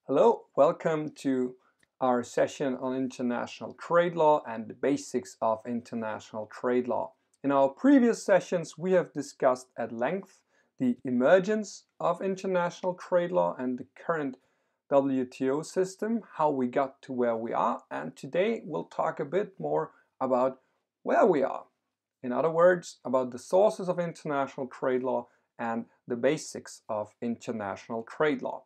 Hello, welcome to our session on international trade law and the basics of international trade law. In our previous sessions, we have discussed at length the emergence of international trade law and the current WTO system, how we got to where we are, and today we'll talk a bit more about where we are. In other words, about the sources of international trade law and the basics of international trade law.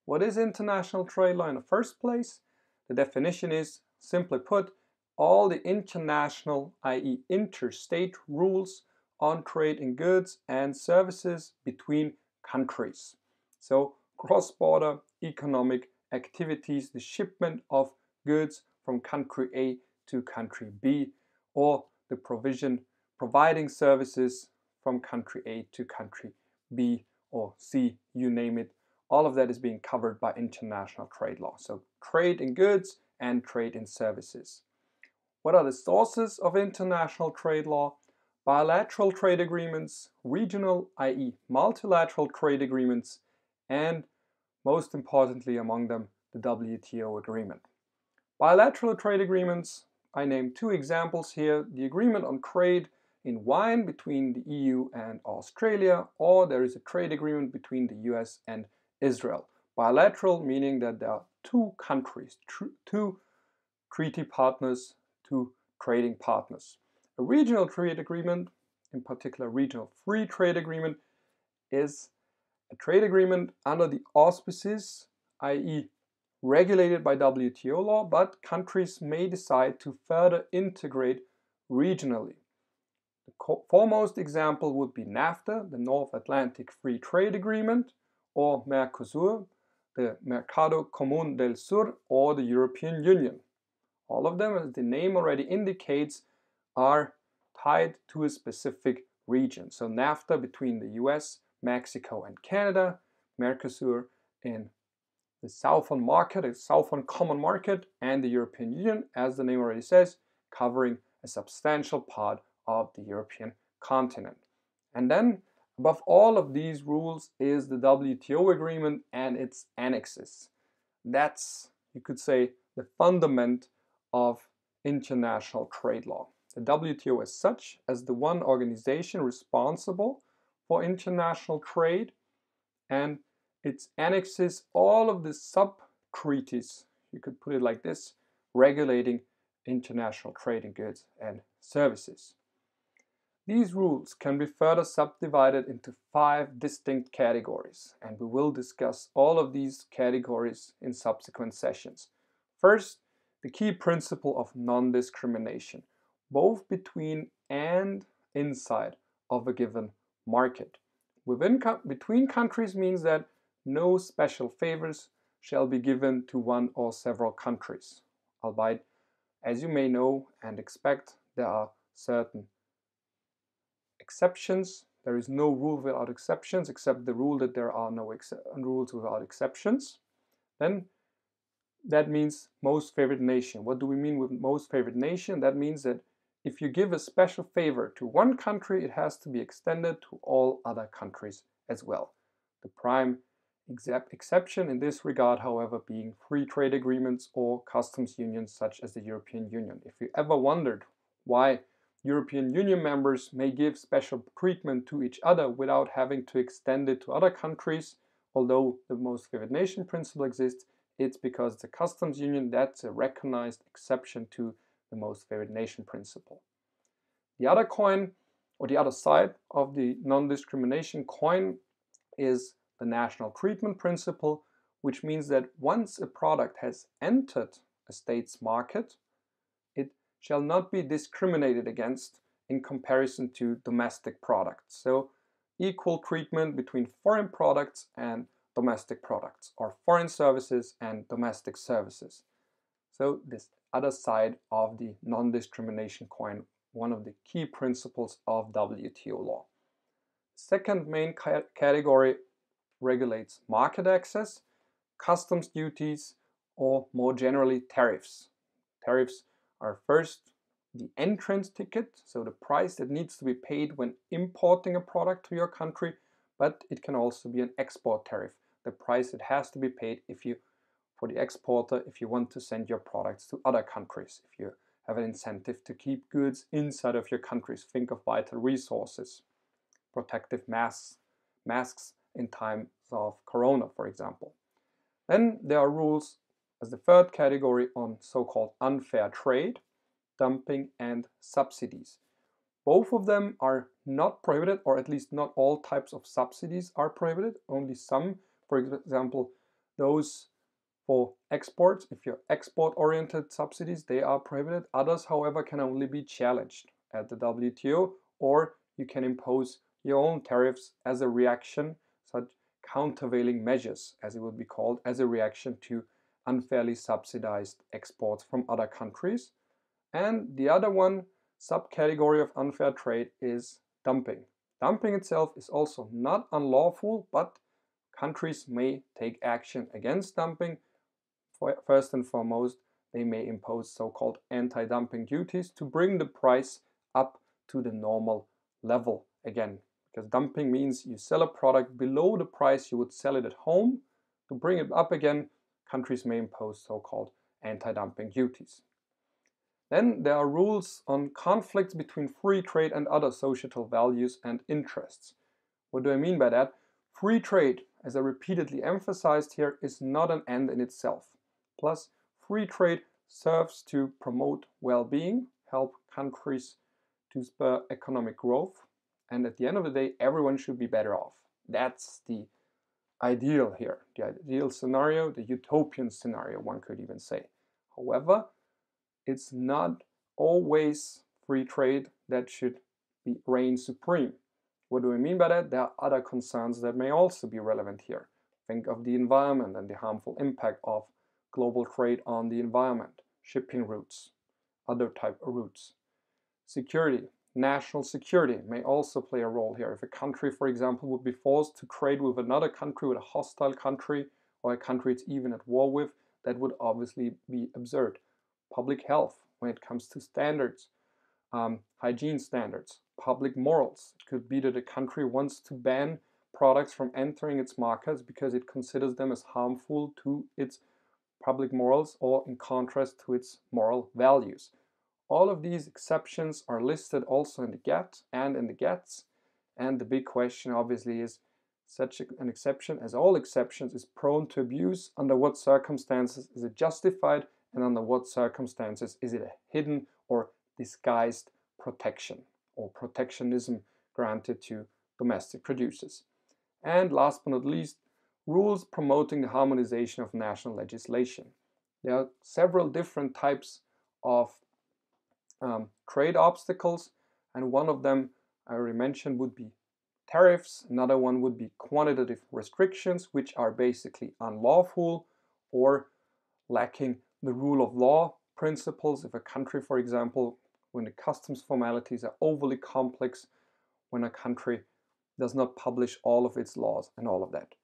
What is international trade law in the first place? The definition is, simply put, all the international, i.e. interstate rules on trade in goods and services between countries. So cross-border economic activities, the shipment of goods from country A to country B, or the providing services from country A to country B or C, you name it. All of that is being covered by international trade law. So trade in goods and trade in services. What are the sources of international trade law? Bilateral trade agreements, regional, i.e. multilateral trade agreements, and most importantly among them, the WTO agreement. Bilateral trade agreements, I name two examples here. The agreement on trade in wine between the EU and Australia, or there is a trade agreement between the US and Israel. Bilateral meaning that there are two countries, two treaty partners, two trading partners. A regional trade agreement, in particular regional free trade agreement, is a trade agreement under the auspices, i.e. regulated by WTO law, but countries may decide to further integrate regionally. The foremost example would be NAFTA, the North Atlantic Free Trade Agreement, or Mercosur, the Mercado Común del Sur, or the European Union. All of them, as the name already indicates, are tied to a specific region. So NAFTA between the US, Mexico, and Canada, Mercosur in the Southern market, a Southern Common Market, and the European Union, as the name already says, covering a substantial part of the European continent. And then, above all of these rules is the WTO agreement and its annexes. That's, you could say, the fundament of international trade law. The WTO as such, as the one organization responsible for international trade, and its annexes all of the sub-treaties, you could put it like this, regulating international trade in goods and services. These rules can be further subdivided into 5 distinct categories, and we will discuss all of these categories in subsequent sessions. First, the key principle of non-discrimination, both between and inside of a given market. Between countries means that no special favors shall be given to one or several countries, albeit, as you may know and expect, there are certain exceptions. There is no rule without exceptions, except the rule that there are no rules without exceptions. Then that means most favored nation. What do we mean with most favored nation? That means that if you give a special favor to one country, it has to be extended to all other countries as well. The prime exception in this regard, however, being free trade agreements or customs unions such as the European Union. If you ever wondered why European Union members may give special treatment to each other without having to extend it to other countries, although the most favored nation principle exists, it's because the customs union, that's a recognized exception to the most favored nation principle. The other coin, or the other side of the non-discrimination coin, is the national treatment principle, which means that once a product has entered a state's market, it shall not be discriminated against in comparison to domestic products. So equal treatment between foreign products and domestic products, or foreign services and domestic services. So this other side of the non-discrimination coin, one of the key principles of WTO law. Second main category regulates market access, customs duties, or more generally tariffs. Tariffs are first the entrance ticket, so the price that needs to be paid when importing a product to your country, but it can also be an export tariff, the price that has to be paid if you for the exporter if you want to send your products to other countries, if you have an incentive to keep goods inside of your countries. Think of vital resources, protective masks in times of corona, for example. Then there are rules as the third category on so-called unfair trade, dumping, and subsidies. Both of them are not prohibited, or at least not all types of subsidies are prohibited. Only some, for example, those for exports, if you're export-oriented subsidies, they are prohibited. Others, however, can only be challenged at the WTO, or you can impose your own tariffs as a reaction, such countervailing measures, as it would be called, as a reaction to unfairly subsidized exports from other countries. And the other one, subcategory of unfair trade, is dumping. Dumping itself is also not unlawful, but countries may take action against dumping. First and foremost, they may impose so-called anti-dumping duties to bring the price up to the normal level again. Because dumping means you sell a product below the price you would sell it at home. To bring it up again, countries may impose so-called anti-dumping duties. Then there are rules on conflicts between free trade and other societal values and interests. What do I mean by that? Free trade, as I repeatedly emphasized here, is not an end in itself. Plus, free trade serves to promote well-being, help countries to spur economic growth, and at the end of the day, everyone should be better off. That's the ideal here, the ideal scenario, the utopian scenario, one could even say. However, it's not always free trade that should reign supreme. What do I mean by that? There are other concerns that may also be relevant here. Think of the environment and the harmful impact of global trade on the environment, shipping routes, other type of routes. Security, national security may also play a role here. If a country, for example, would be forced to trade with another country, with a hostile country, or a country it's even at war with, that would obviously be absurd. Public health, when it comes to standards, hygiene standards, public morals. It could be that a country wants to ban products from entering its markets because it considers them as harmful to its public morals or in contrast to its moral values. All of these exceptions are listed also in the GATT and in the GATS, and the big question obviously is, such an exception, as all exceptions, is prone to abuse. Under what circumstances is it justified, and under what circumstances is it a hidden or disguised protection or protectionism granted to domestic producers? And last but not least, rules promoting the harmonization of national legislation. There are several different types of trade obstacles, and one of them I already mentioned would be tariffs. Another one would be quantitative restrictions, which are basically unlawful or lacking the rule of law principles. If a country, for example, when the customs formalities are overly complex, when a country does not publish all of its laws and all of that.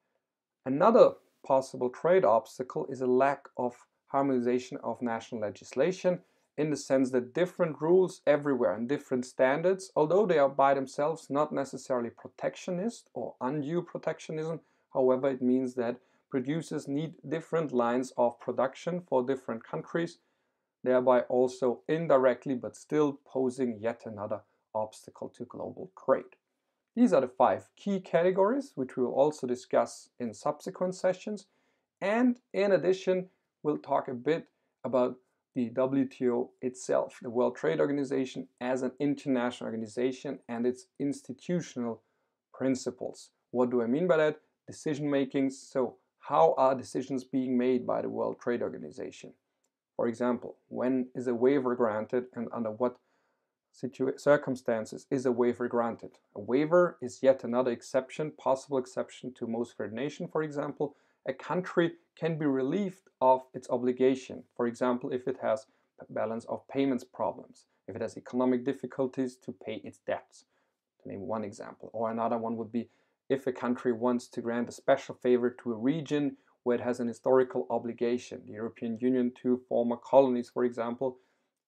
Another possible trade obstacle is a lack of harmonization of national legislation, in the sense that different rules everywhere and different standards, although they are by themselves not necessarily protectionist or undue protectionism, however, it means that producers need different lines of production for different countries, thereby also indirectly but still posing yet another obstacle to global trade. These are the 5 key categories, which we will also discuss in subsequent sessions. And in addition, we'll talk a bit about the WTO itself, the World Trade Organization, as an international organization and its institutional principles. What do I mean by that? Decision making. So how are decisions being made by the World Trade Organization? For example, when is a waiver granted and under what circumstances is a waiver granted? A waiver is yet another exception, possible exception to most favored nation, for example. A country can be relieved of its obligation, for example, if it has balance of payments problems, if it has economic difficulties to pay its debts, to name one example. Or another one would be if a country wants to grant a special favor to a region where it has an historical obligation, the European Union to former colonies, for example.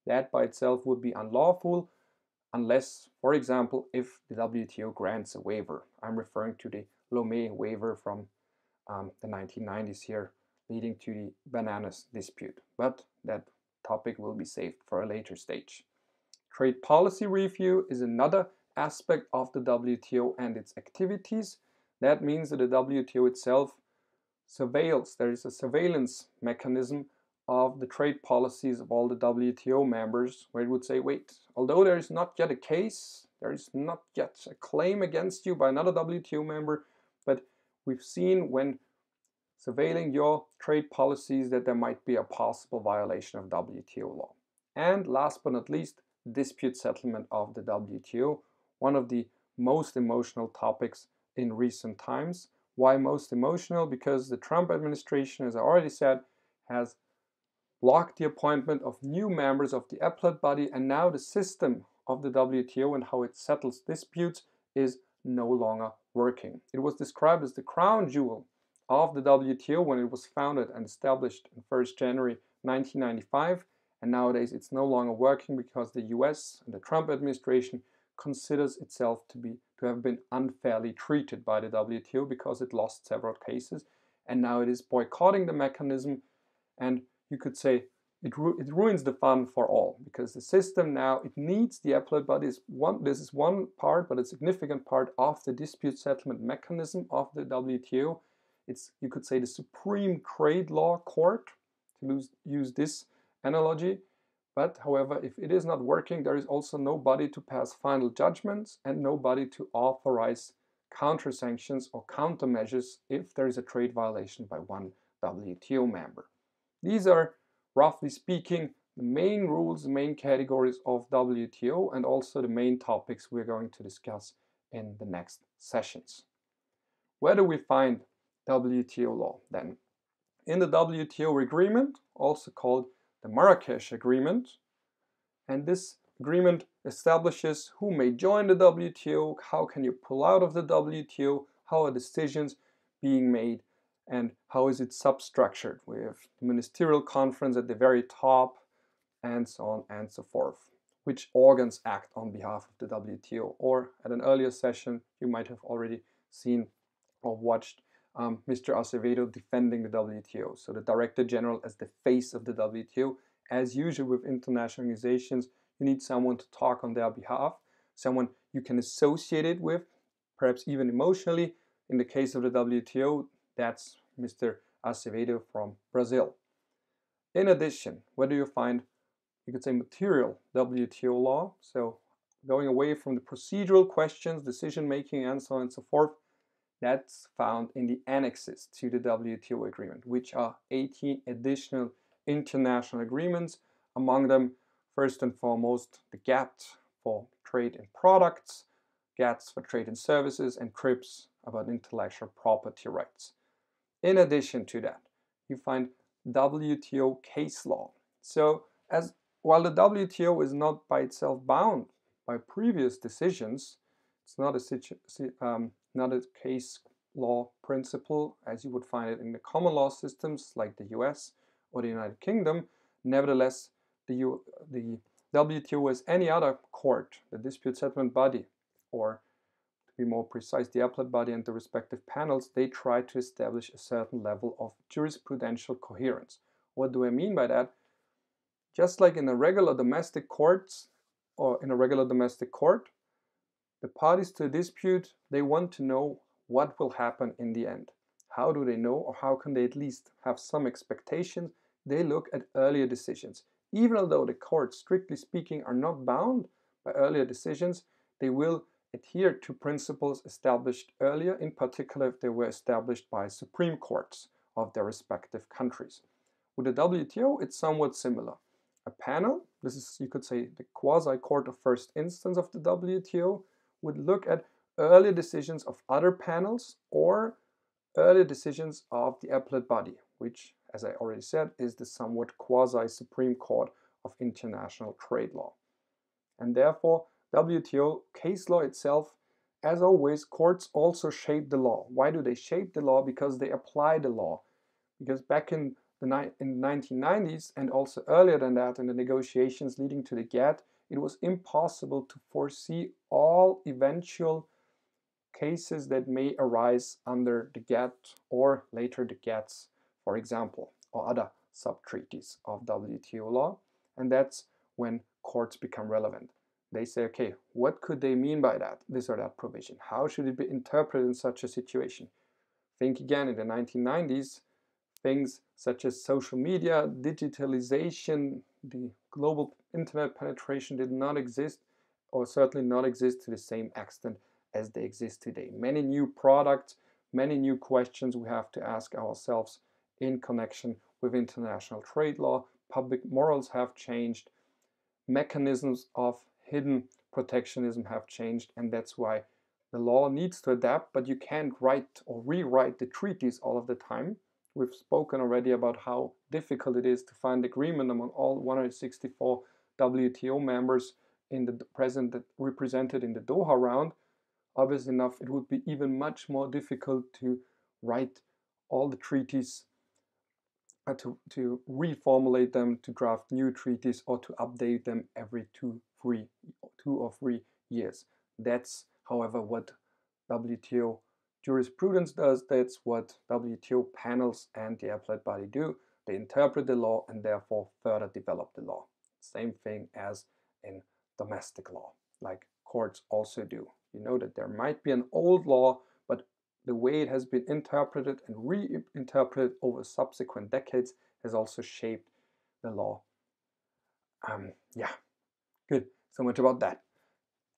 That by itself would be unlawful unless, for example, if the WTO grants a waiver. I'm referring to the Lomé waiver from the 1990s here, leading to the bananas dispute. But that topic will be saved for a later stage. Trade policy review is another aspect of the WTO and its activities. That means that the WTO itself surveils, there is a surveillance mechanism of the trade policies of all the WTO members, where it would say, wait, although there is not yet a case, there is not yet a claim against you by another WTO member, but we've seen when surveilling your trade policies that there might be a possible violation of WTO law. And last but not least, dispute settlement of the WTO, one of the most emotional topics in recent times. Why most emotional? Because the Trump administration, as I already said, has blocked the appointment of new members of the appellate body, and now the system of the WTO and how it settles disputes is no longer working. It was described as the crown jewel of the WTO when it was founded and established on 1st January 1995, and nowadays it's no longer working because the US and the Trump administration considers itself to have been unfairly treated by the WTO because it lost several cases, and now it is boycotting the mechanism, and you could say it ruins the fun for all, because the system now, it needs the appellate body. This is one part, but a significant part of the dispute settlement mechanism of the WTO. It's, you could say, the supreme trade law court, to use this analogy. But however, if it is not working, there is also nobody to pass final judgments and nobody to authorize counter sanctions or countermeasures if there is a trade violation by one WTO member. These are, roughly speaking, the main rules, the main categories of WTO, and also the main topics we're going to discuss in the next sessions. Where do we find WTO law then? In the WTO agreement, also called the Marrakesh Agreement, and this agreement establishes who may join the WTO, how can you pull out of the WTO, how are decisions being made, and how is it substructured. We have the ministerial conference at the very top, and so on and so forth. Which organs act on behalf of the WTO? Or at an earlier session, you might have already seen or watched Mr. Acevedo defending the WTO. So the Director General as the face of the WTO. As usual with international organizations, you need someone to talk on their behalf, someone you can associate it with, perhaps even emotionally. In the case of the WTO, that's Mr. Acevedo from Brazil. In addition, where do you find, you could say, material WTO law? So going away from the procedural questions, decision making, and so on and so forth, that's found in the annexes to the WTO agreement, which are 18 additional international agreements. Among them, first and foremost, the GATT for trade in products, GATT for trade in services, and TRIPS about intellectual property rights. In addition to that, you find WTO case law. So while the WTO is not by itself bound by previous decisions, it's not a case law principle as you would find it in the common law systems like the US or the United Kingdom. Nevertheless, the WTO, as any other court, the dispute settlement body, or to be more precise, the appellate body and the respective panels, they try to establish a certain level of jurisprudential coherence. What do I mean by that? Just like in a regular domestic court, the parties to a dispute, they want to know what will happen in the end. How do they know, or how can they at least have some expectations? They look at earlier decisions. Even although the courts, strictly speaking, are not bound by earlier decisions, they will adhere to principles established earlier, in particular if they were established by supreme courts of their respective countries. With the WTO, it's somewhat similar. A panel, this is, you could say, the quasi-court of first instance of the WTO, would look at earlier decisions of other panels or earlier decisions of the appellate body, which, as I already said, is the somewhat quasi-supreme court of international trade law. And therefore, WTO case law itself, as always, courts also shape the law. Why do they shape the law? Because they apply the law. Because back in the 1990s, and also earlier than that in the negotiations leading to the GATT, it was impossible to foresee all eventual cases that may arise under the GATT or later the GATT's for example, or other sub-treaties of WTO law, and that's when courts become relevant. They say, okay, what could they mean by that, this or that provision? How should it be interpreted in such a situation? Think again, in the 1990s, things such as social media, digitalization, the global internet penetration did not exist, or certainly not exist to the same extent as they exist today. Many new products, many new questions we have to ask ourselves in connection with international trade law. Public morals have changed, mechanisms of hidden protectionism have changed, and that's why the law needs to adapt, but you can't write or rewrite the treaties all of the time. We've spoken already about how difficult it is to find agreement among all 164 WTO members in the present represented in the Doha round. Obviously enough, it would be even much more difficult to write all the treaties, to reformulate them, to draft new treaties, or to update them every 2 or 3 years. That's, however, what WTO jurisprudence does. That's what WTO panels and the appellate body do. They interpret the law and therefore further develop the law. Same thing as in domestic law, like courts also do. You know that there might be an old law, but the way it has been interpreted and reinterpreted over subsequent decades has also shaped the law. Yeah, good. So much about that.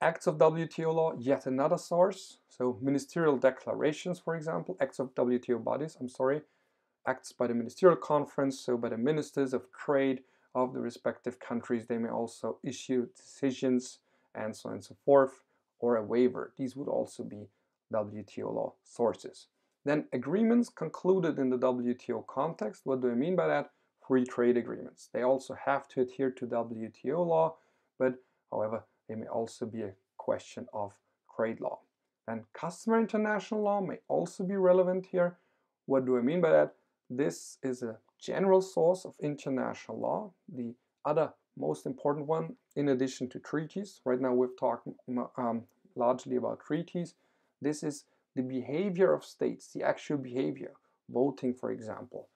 Acts of WTO law, yet another source. So ministerial declarations, for example, acts of WTO bodies, acts by the ministerial conference, so by the ministers of trade of the respective countries. They may also issue decisions and so on and so forth, or a waiver. These would also be WTO law sources. Then agreements concluded in the WTO context. What do I mean by that? Free trade agreements. They also have to adhere to WTO law, but however, they may also be a question of trade law. And customer international law may also be relevant here. What do I mean by that? This is a general source of international law. The other most important one, in addition to treaties, right now we've talked largely about treaties. This is the behavior of states, the actual behavior, voting, for example,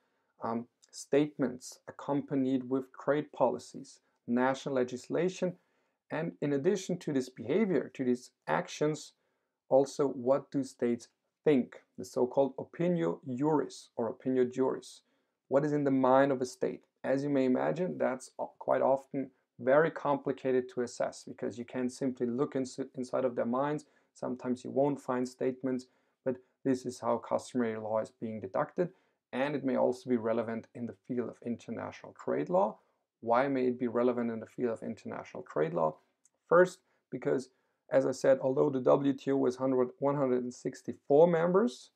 statements accompanied with trade policies, national legislation, and in addition to this behavior, to these actions, also what do states think, the so-called opinio juris or opinio juris. What is in the mind of a state? As you may imagine, that's quite often very complicated to assess because you can't simply look inside of their minds. Sometimes you won't find statements, but this is how customary law is being deducted, and it may also be relevant in the field of international trade law. Why may it be relevant in the field of international trade law? First, because, as I said, although the WTO has 164 members,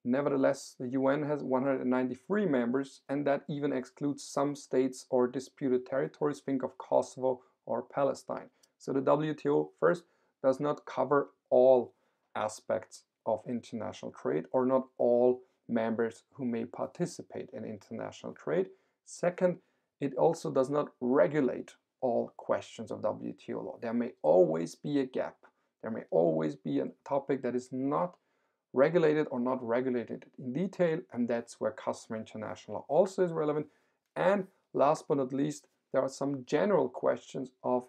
nevertheless, the UN has 193 members, and that even excludes some states or disputed territories. Think of Kosovo or Palestine. So the WTO, first, does not cover all aspects of international trade, or not all members who may participate in international trade. Second, it also does not regulate all questions of WTO law. There may always be a gap. There may always be a topic that is not regulated or not regulated in detail, and that's where customer international law also is relevant. And last but not least, there are some general questions of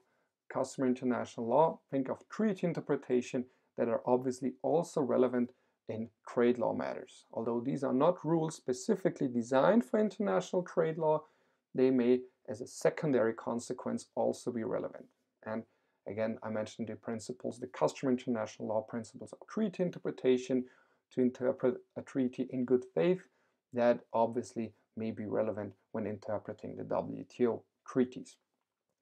customer international law. Think of treaty interpretation that are obviously also relevant in trade law matters. Although these are not rules specifically designed for international trade law, they may, as a secondary consequence, also be relevant. And again, I mentioned the principles, the customer international law principles of treaty interpretation to interpret a treaty in good faith. That obviously may be relevant when interpreting the WTO treaties.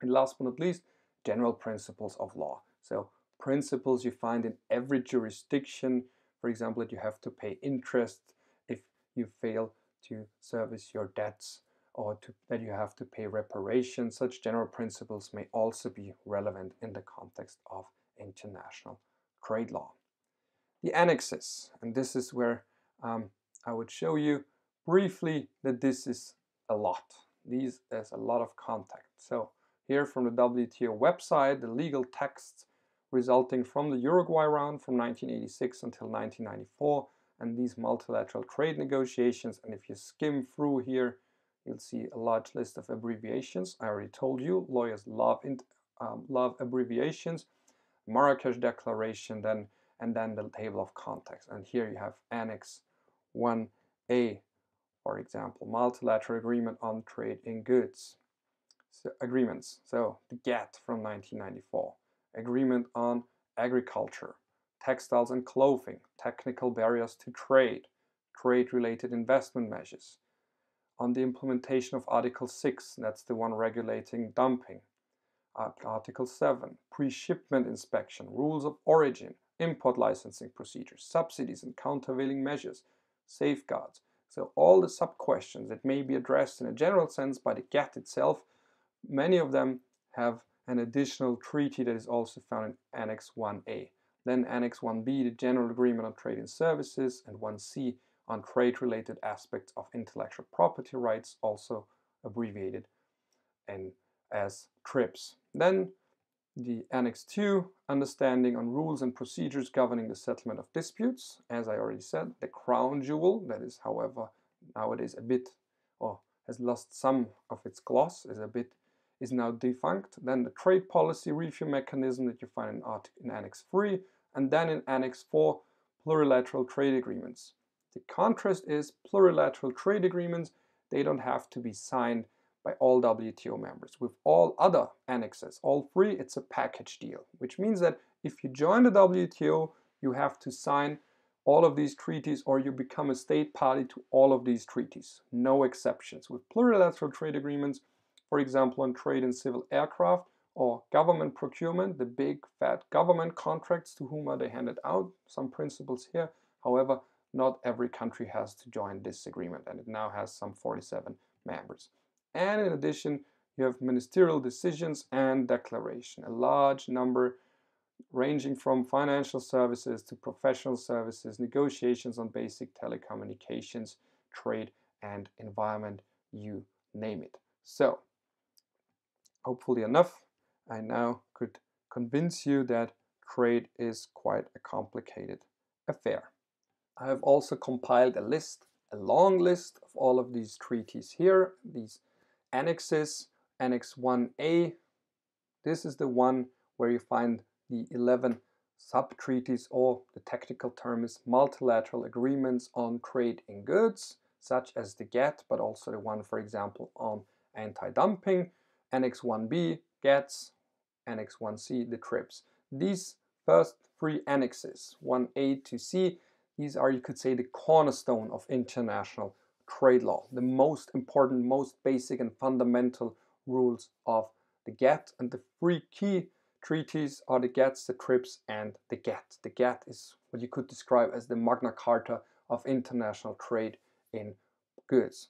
And last but not least, general principles of law. So principles you find in every jurisdiction, for example, that you have to pay interest if you fail to service your debts, or that you have to pay reparations. Such general principles may also be relevant in the context of international trade law. The annexes, and this is where I would show you briefly that this is a lot. There's a lot of content. So here from the WTO website, the legal texts resulting from the Uruguay round from 1986 until 1994, and these multilateral trade negotiations. And if you skim through here, you'll see a large list of abbreviations. I already told you, lawyers love abbreviations. Marrakesh Declaration, and then the table of contents. And here you have Annex 1A, for example, Multilateral Agreement on Trade in Goods. Agreements, so the GATT from 1994, Agreement on Agriculture, Textiles and Clothing, Technical Barriers to Trade, Trade-related investment measures, on the implementation of Article 6, that's the one regulating dumping, Article 7, pre-shipment inspection, rules of origin, import licensing procedures, subsidies and countervailing measures, safeguards. So all the sub-questions that may be addressed in a general sense by the GATT itself, many of them have an additional treaty that is also found in Annex 1A. Then Annex 1B, the General Agreement on Trade in Services, and 1C on trade-related aspects of intellectual property rights, also abbreviated as TRIPS. Then the Annex 2, Understanding on Rules and Procedures Governing the Settlement of Disputes. As I already said, the crown jewel, that is, however, nowadays a bit, or has lost some of its gloss, is now defunct. Then the Trade Policy Review Mechanism that you find in Annex 3, and then in Annex 4, Plurilateral Trade Agreements. The contrast is plurilateral trade agreements, they don't have to be signed by all WTO members. With all other annexes, all three, it's a package deal, which means that if you join the WTO, you have to sign all of these treaties or you become a state party to all of these treaties. No exceptions. With plurilateral trade agreements, for example, on trade in civil aircraft or government procurement, the big fat government contracts, to whom are they handed out? Some principles here. However, not every country has to join this agreement, and it now has some 47 members. And in addition, you have ministerial decisions and declaration, a large number ranging from financial services to professional services, negotiations on basic telecommunications, trade and environment, you name it. So, hopefully enough, I now could convince you that trade is quite a complicated affair. I have also compiled a long list of all of these treaties here, these annexes. Annex 1A, this is the one where you find the 11 sub-treaties, or the technical term is multilateral agreements on trade in goods, such as the GATT, but also the one, for example, on anti-dumping. Annex 1B, GATTs, Annex 1C, the TRIPS. These first three annexes, 1A to C, these are, you could say, the cornerstone of international trade law, the most important, most basic and fundamental rules of the GATT. And the three key treaties are the GATTs, the TRIPS, and the GATT. The GATT is what you could describe as the Magna Carta of international trade in goods.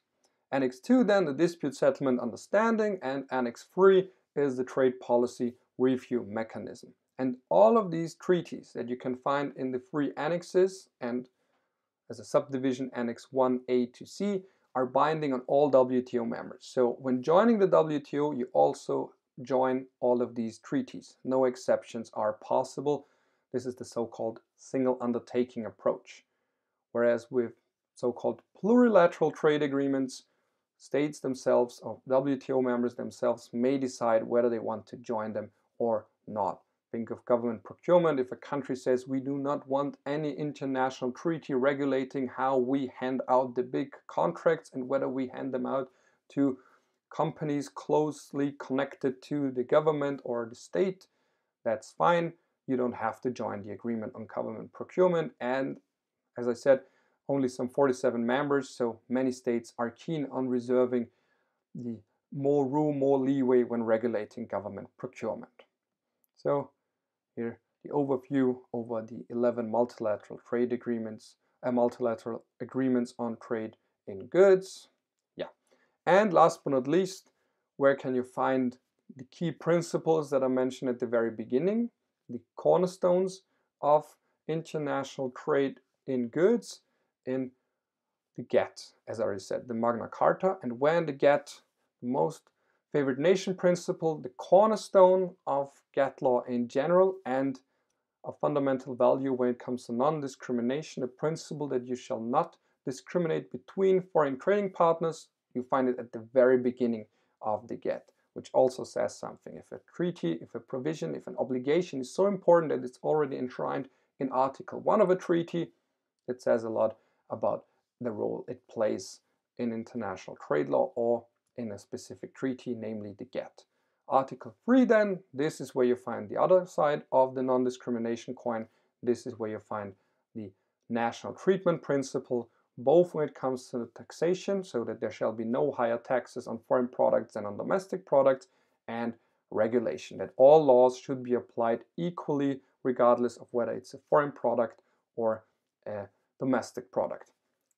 Annex 2, then, the Dispute Settlement Understanding, and Annex 3 is the Trade Policy Review Mechanism. And all of these treaties that you can find in the three annexes and as a subdivision Annex 1A to C are binding on all WTO members. So when joining the WTO, you also join all of these treaties. No exceptions are possible. This is the so-called single undertaking approach. Whereas with so-called plurilateral trade agreements, states themselves or WTO members themselves may decide whether they want to join them or not. Think of government procurement. If a country says we do not want any international treaty regulating how we hand out the big contracts and whether we hand them out to companies closely connected to the government or the state, that's fine. You don't have to join the agreement on government procurement. And as I said, only some 47 members, so many states are keen on reserving the more room, more leeway when regulating government procurement. So here the overview over the 11 multilateral trade agreements, multilateral agreements on trade in goods. Yeah. And last but not least, where can you find the key principles that I mentioned at the very beginning, the cornerstones of international trade in goods? In the GATT, as I already said, the Magna Carta. And when the GATT, the most favored nation principle, the cornerstone of GATT law in general, and a fundamental value when it comes to non-discrimination, the principle that you shall not discriminate between foreign trading partners. You find it at the very beginning of the GATT, which also says something. If a treaty, if a provision, if an obligation is so important that it's already enshrined in Article 1 of a treaty, it says a lot about the role it plays in international trade law or in a specific treaty, namely the GATT. Article 3 then, this is where you find the other side of the non-discrimination coin. This is where you find the national treatment principle, both when it comes to the taxation, so that there shall be no higher taxes on foreign products than on domestic products, and regulation, that all laws should be applied equally regardless of whether it's a foreign product or a domestic product.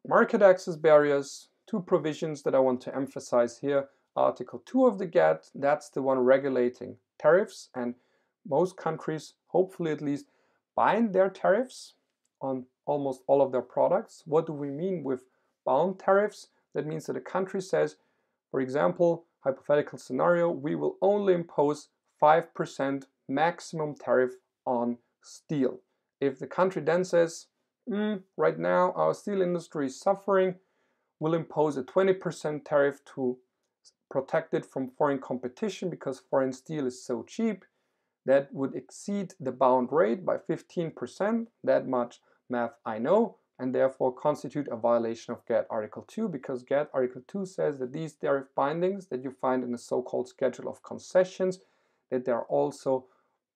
Market access barriers, two provisions that I want to emphasize here. Article 2 of the GATT, that's the one regulating tariffs, and most countries, hopefully at least, bind their tariffs on almost all of their products. What do we mean with bound tariffs? That means that a country says, for example, hypothetical scenario, we will only impose 5% maximum tariff on steel. If the country then says, right now our steel industry is suffering, we'll impose a 20% tariff to protect it from foreign competition because foreign steel is so cheap, that would exceed the bound rate by 15%. That much math I know, and therefore constitute a violation of GATT Article 2, because GATT Article 2 says that these tariff bindings that you find in the so-called schedule of concessions, that they are also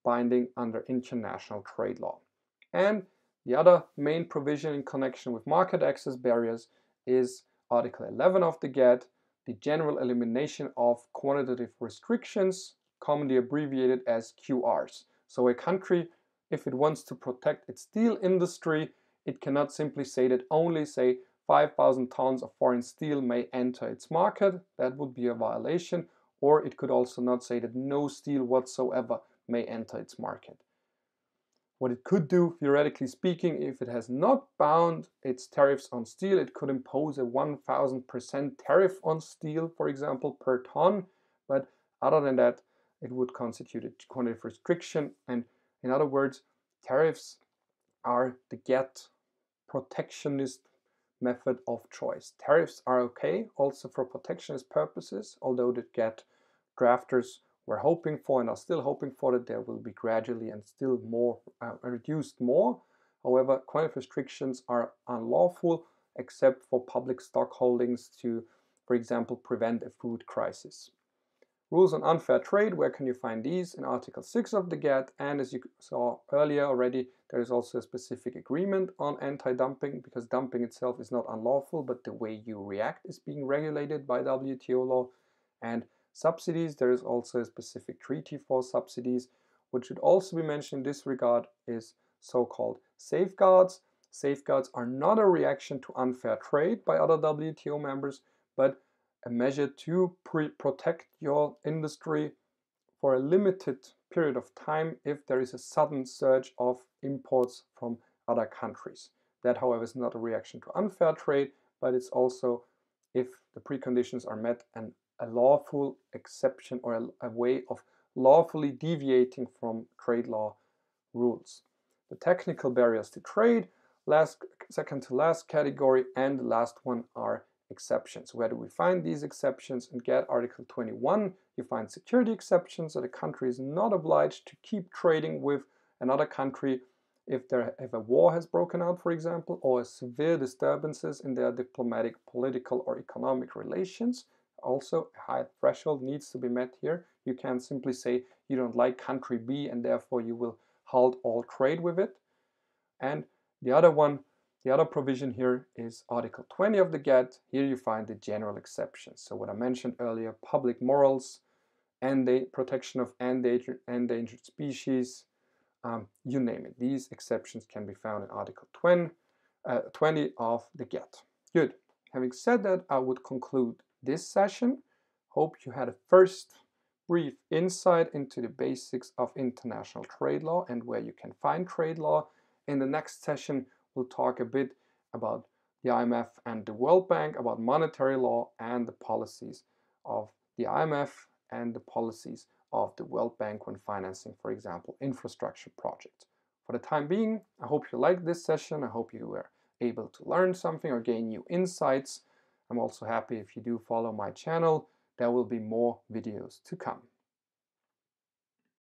binding under international trade law. And the other main provision in connection with market access barriers is Article 11 of the GATT, the general elimination of quantitative restrictions, commonly abbreviated as QRs. So a country, if it wants to protect its steel industry, it cannot simply say that only, say, 5,000 tons of foreign steel may enter its market. That would be a violation. Or it could also not say that no steel whatsoever may enter its market. What it could do, theoretically speaking, if it has not bound its tariffs on steel, it could impose a 1,000% tariff on steel, for example, per ton. But other than that, it would constitute a quantitative restriction. And in other words, tariffs are the GATT protectionist method of choice. Tariffs are okay also for protectionist purposes, although the GATT drafters were hoping for and are still hoping for that there will be gradually and still more reduced more. However, quantitative restrictions are unlawful except for public stock holdings to, for example, prevent a food crisis. Rules on unfair trade, where can you find these? In Article 6 of the GATT, and as you saw earlier already, there is also a specific agreement on anti-dumping, because dumping itself is not unlawful, but the way you react is being regulated by WTO law. And subsidies, there is also a specific treaty for subsidies. What should also be mentioned in this regard is so-called safeguards. Safeguards are not a reaction to unfair trade by other WTO members, but a measure to protect your industry for a limited period of time if there is a sudden surge of imports from other countries. That, however, is not a reaction to unfair trade, but it's also, if the preconditions are met, a lawful exception or a way of lawfully deviating from trade law rules. The technical barriers to trade, second to last category, and the last one are exceptions. Where do we find these exceptions? In GATT Article 21, you find security exceptions, that a country is not obliged to keep trading with another country if a war has broken out, for example, or severe disturbances in their diplomatic, political, or economic relations. Also, a high threshold needs to be met here. You can't simply say you don't like country B and therefore you will halt all trade with it. And the other provision here is Article 20 of the GATT. Here you find the general exceptions. So what I mentioned earlier, public morals, and the protection of endangered species, you name it. These exceptions can be found in Article 20 of the GATT. Good. Having said that, I would conclude this session. Hope you had a first brief insight into the basics of international trade law and where you can find trade law. In the next session, we'll talk a bit about the IMF and the World Bank, about monetary law and the policies of the IMF and the policies of the World Bank when financing, for example, infrastructure projects. For the time being, I hope you liked this session. I hope you were able to learn something or gain new insights. I'm also happy if you do follow my channel. There will be more videos to come.